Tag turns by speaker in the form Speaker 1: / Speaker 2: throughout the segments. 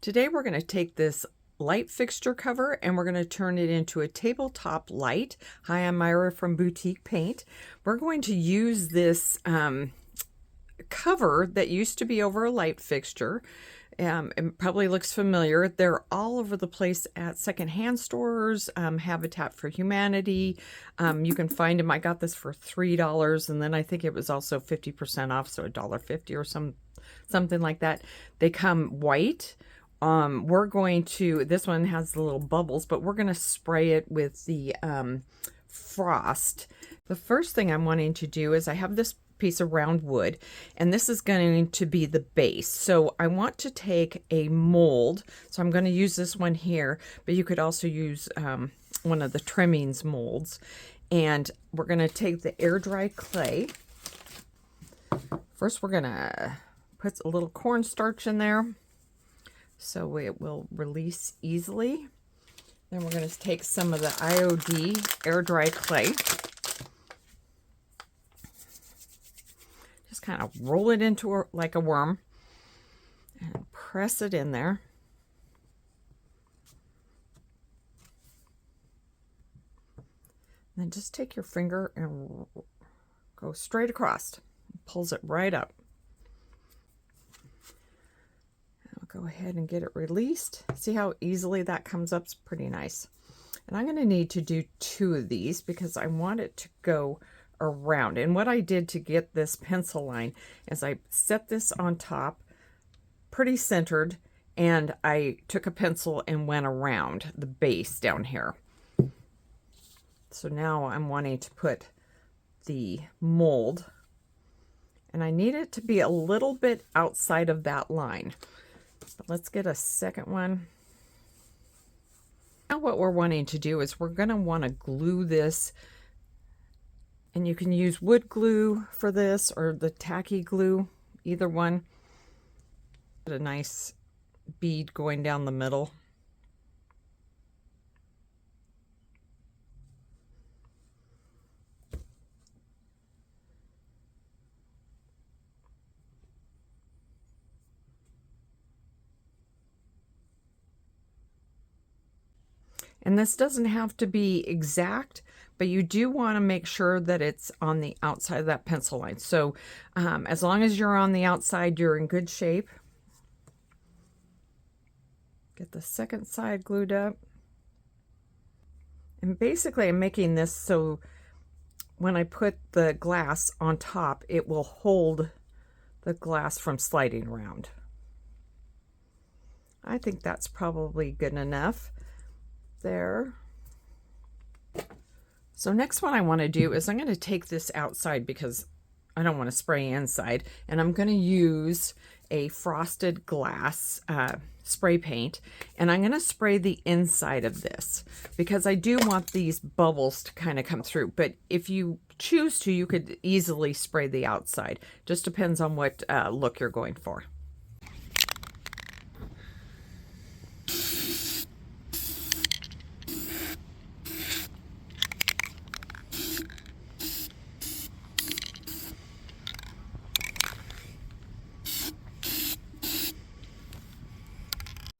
Speaker 1: Today we're going to take this light fixture cover and we're going to turn it into a tabletop light. Hi, I'm Myra from Boutique Paint. We're going to use this cover that used to be over a light fixture. It probably looks familiar. They're all over the place at secondhand stores, Habitat for Humanity. You can find them. I got this for $3, and then I think it was also 50% off, so $1.50 or something like that. They come white. We're going to, this one has the little bubbles, but we're going to spray it with the frost. The first thing I'm wanting to do is I have this piece of round wood, and this is going to be the base. So I want to take a mold. So I'm going to use this one here, but you could also use one of the trimmings molds. And we're going to take the air dry clay. First, we're going to put a little cornstarch in there so it will release easily. Then we're going to take some of the IOD air dry clay. Just kind of roll it into like a worm and press it in there. And then just take your finger and go straight across. It pulls it right up. I'll go ahead and get it released. See how easily that comes up? It's pretty nice. And I'm going to need to do 2 of these because I want it to go around. And what I did to get this pencil line is I set this on top pretty centered, and I took a pencil and went around the base down here. So now I'm wanting to put the mold, and I need it to be a little bit outside of that line. But let's get a second one. Now what we're wanting to do is we're going to want to glue this. And you can use wood glue for this or the tacky glue, either one. Get a nice bead going down the middle. And this doesn't have to be exact, but you do want to make sure that it's on the outside of that pencil line. So as long as you're on the outside, you're in good shape. Get the second side glued up. And basically I'm making this so when I put the glass on top, it will hold the glass from sliding around. I think that's probably good enough there. So next one I want to do is I'm going to take this outside because I don't want to spray inside, and I'm going to use a frosted glass spray paint, and I'm going to spray the inside of this because I do want these bubbles to kind of come through. But if you choose to, you could easily spray the outside. Just depends on what look you're going for.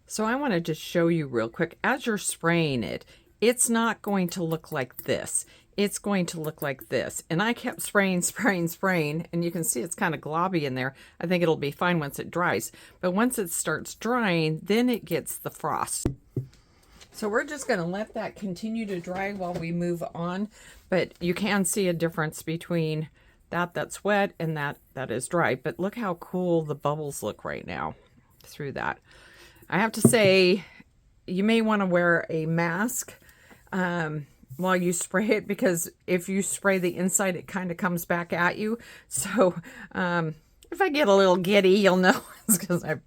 Speaker 1: So I want to just show you real quick, as you're spraying it, it's not going to look like this. It's going to look like this. And I kept spraying, and you can see it's kind of globby in there. I think it'll be fine once it dries. But once it starts drying, then it gets the frost. So we're just going to let that continue to dry while we move on. But you can see a difference between that's wet and that is dry. But look how cool the bubbles look right now through that. I have to say, you may want to wear a mask while you spray it, because if you spray the inside, it kind of comes back at you. So if I get a little giddy, you'll know it's because I'm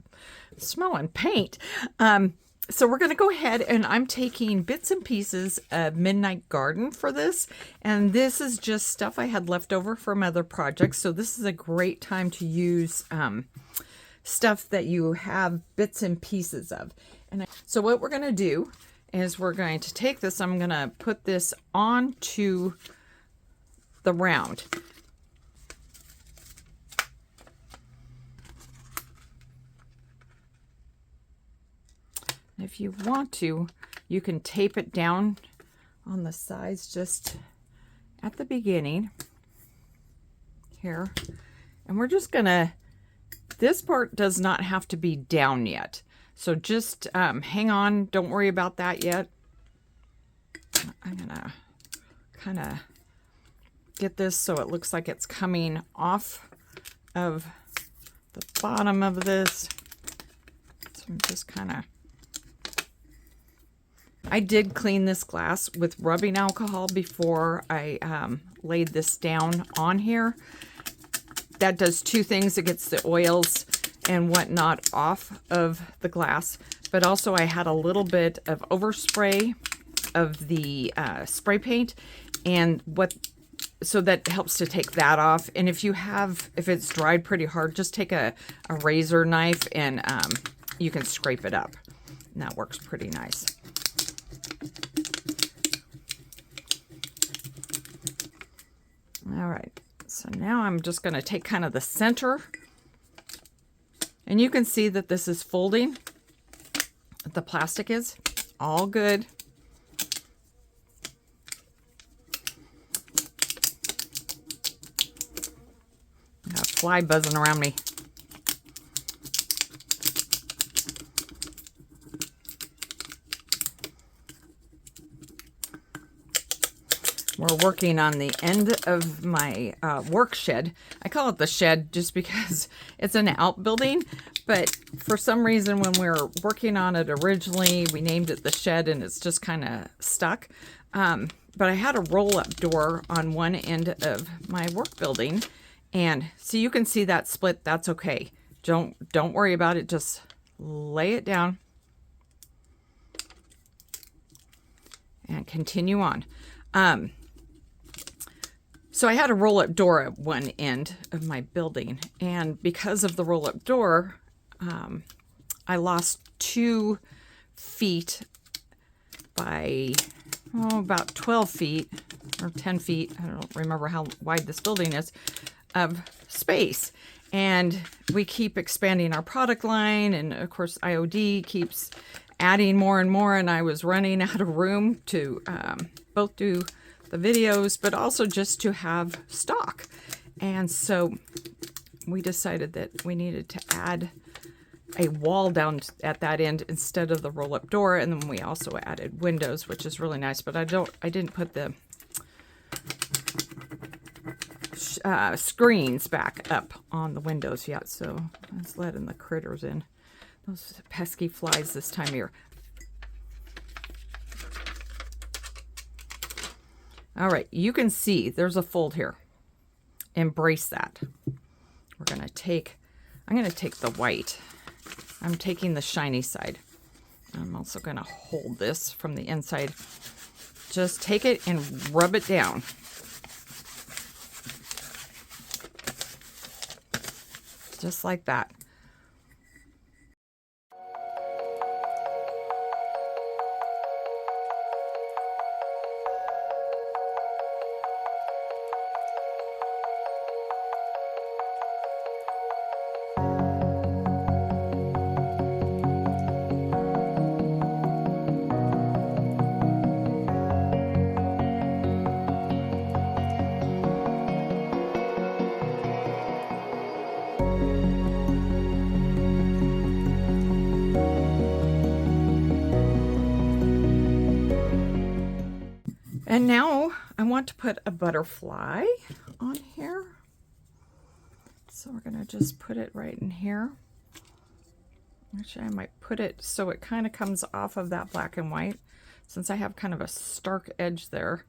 Speaker 1: smelling paint. So we're going to go ahead, and I'm taking bits and pieces of Midnight Garden for this. And this is just stuff I had left over from other projects. So this is a great time to use stuff that you have bits and pieces of. And so what we're going to do is we're going to take this, I'm going to put this onto the round. If you want to, you can tape it down on the sides just at the beginning here. And we're just gonna, this part does not have to be down yet. So just hang on, don't worry about that yet. I'm gonna kind of get this so it looks like it's coming off of the bottom of this. So I'm just kind of, I did clean this glass with rubbing alcohol before I laid this down on here. That does two things. It gets the oils and whatnot off of the glass, but also I had a little bit of overspray of the spray paint, and so that helps to take that off. And if it's dried pretty hard, just take a razor knife and you can scrape it up, and that works pretty nice. All right, so now I'm just going to take kind of the center, and you can see that this is folding. The plastic is all good. Got a fly buzzing around me. We're working on the end of my work shed. I call it the shed just because it's an outbuilding, but for some reason when we were working on it originally, we named it the shed, and it's just kind of stuck. But I had a roll-up door on one end of my work building, and so you can see that split. That's okay. Don't worry about it. Just lay it down and continue on. So I had a roll-up door at one end of my building, and because of the roll-up door, I lost 2 feet by about 12 feet or 10 feet. I don't remember how wide this building is, of space. And we keep expanding our product line, and of course IOD keeps adding more and more, and I was running out of room to both do the videos, but also just to have stock. And so we decided that we needed to add a wall down at that end instead of the roll-up door, and then we also added windows, which is really nice. But I didn't put the screens back up on the windows yet, so I was letting the critters in. Those pesky flies this time of year. All right, you can see there's a fold here. Embrace that. I'm going to take the white. I'm taking the shiny side. I'm also going to hold this from the inside. Just take it and rub it down. Just like that. And now I want to put a butterfly on here. So we're going to just put it right in here. Actually, I might put it so it kind of comes off of that black and white, since I have kind of a stark edge there.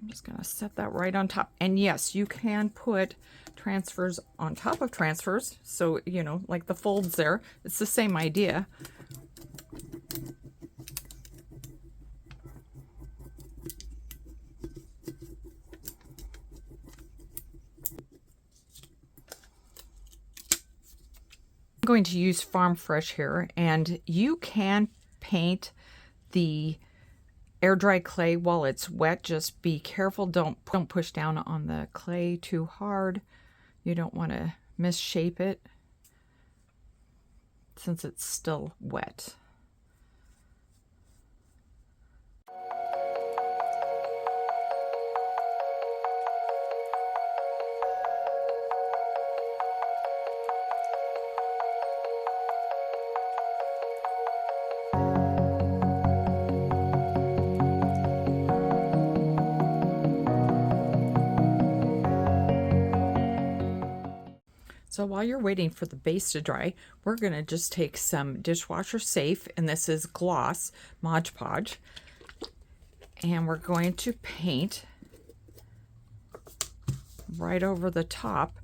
Speaker 1: I'm just going to set that right on top. And yes, you can put transfers on top of transfers. So, you know, like the folds there, it's the same idea. I'm going to use Farm Fresh here, and you can paint the air dry clay while it's wet. Just be careful, don't push down on the clay too hard. You don't want to misshape it since it's still wet. So while you're waiting for the base to dry, we're going to just take some dishwasher safe, and this is gloss Mod Podge, and we're going to paint right over the top.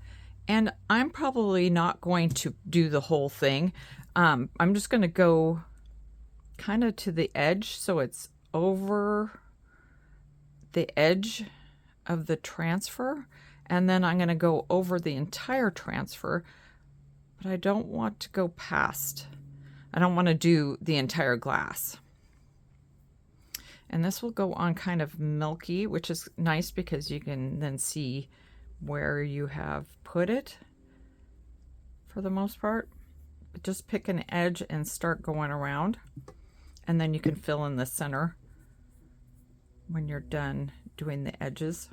Speaker 1: And I'm probably not going to do the whole thing. I'm just going to go kind of to the edge, so it's over the edge of the transfer, and then I'm going to go over the entire transfer, but I don't want to go past. I don't want to do the entire glass. And this will go on kind of milky, which is nice because you can then see where you have put it for the most part. But just pick an edge and start going around, and then you can fill in the center when you're done doing the edges.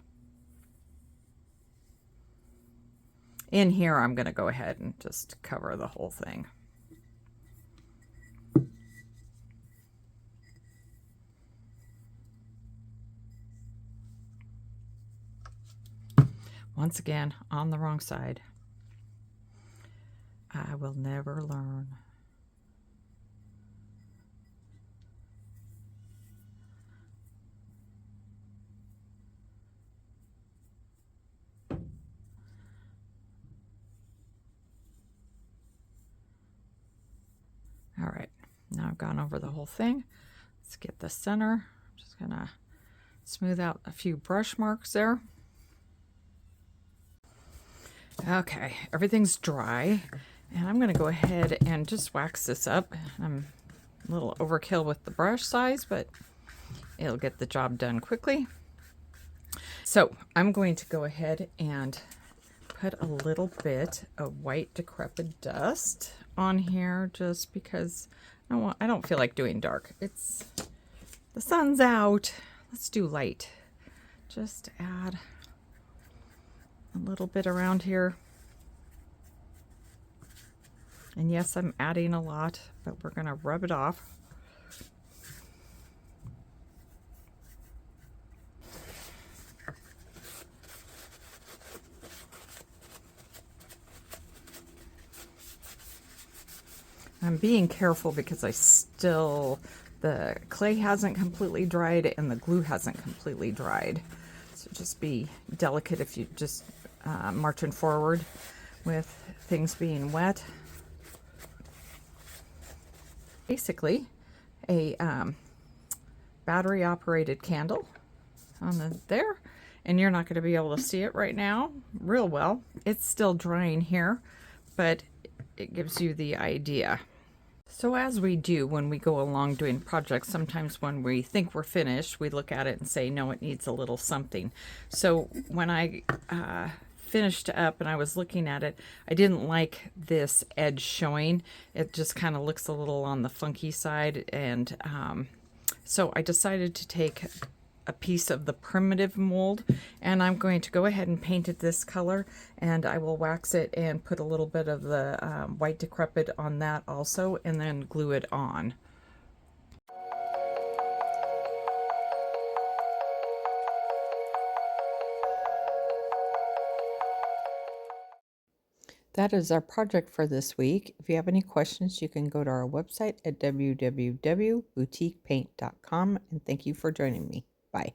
Speaker 1: In here, I'm going to go ahead and just cover the whole thing. Once again, on the wrong side. I will never learn. All right, now I've gone over the whole thing. Let's get the center. I'm just gonna smooth out a few brush marks there. Okay, everything's dry, and I'm gonna go ahead and just wax this up. I'm a little overkill with the brush size, but it'll get the job done quickly. So I'm going to go ahead and put a little bit of white decrepit dust on here, just because I don't feel like doing dark. The sun's out. Let's do light. Just add a little bit around here. And yes, I'm adding a lot, but we're going to rub it off. I'm being careful because the clay hasn't completely dried and the glue hasn't completely dried. So just be delicate if you just marching forward with things being wet. Basically, a battery operated candle on there, and you're not going to be able to see it right now real well. It's still drying here, but it gives you the idea. So as we do when we go along doing projects, sometimes when we think we're finished, we look at it and say, no, it needs a little something. So when I finished up and I was looking at it, I didn't like this edge showing. It just kind of looks a little on the funky side, and so I decided to take a piece of the primitive mold, and I'm going to go ahead and paint it this color, and I will wax it and put a little bit of the white decrepit on that also, and then glue it on. That is our project for this week. If you have any questions, you can go to our website at www.boutiquepaint.com, and thank you for joining me. Bye.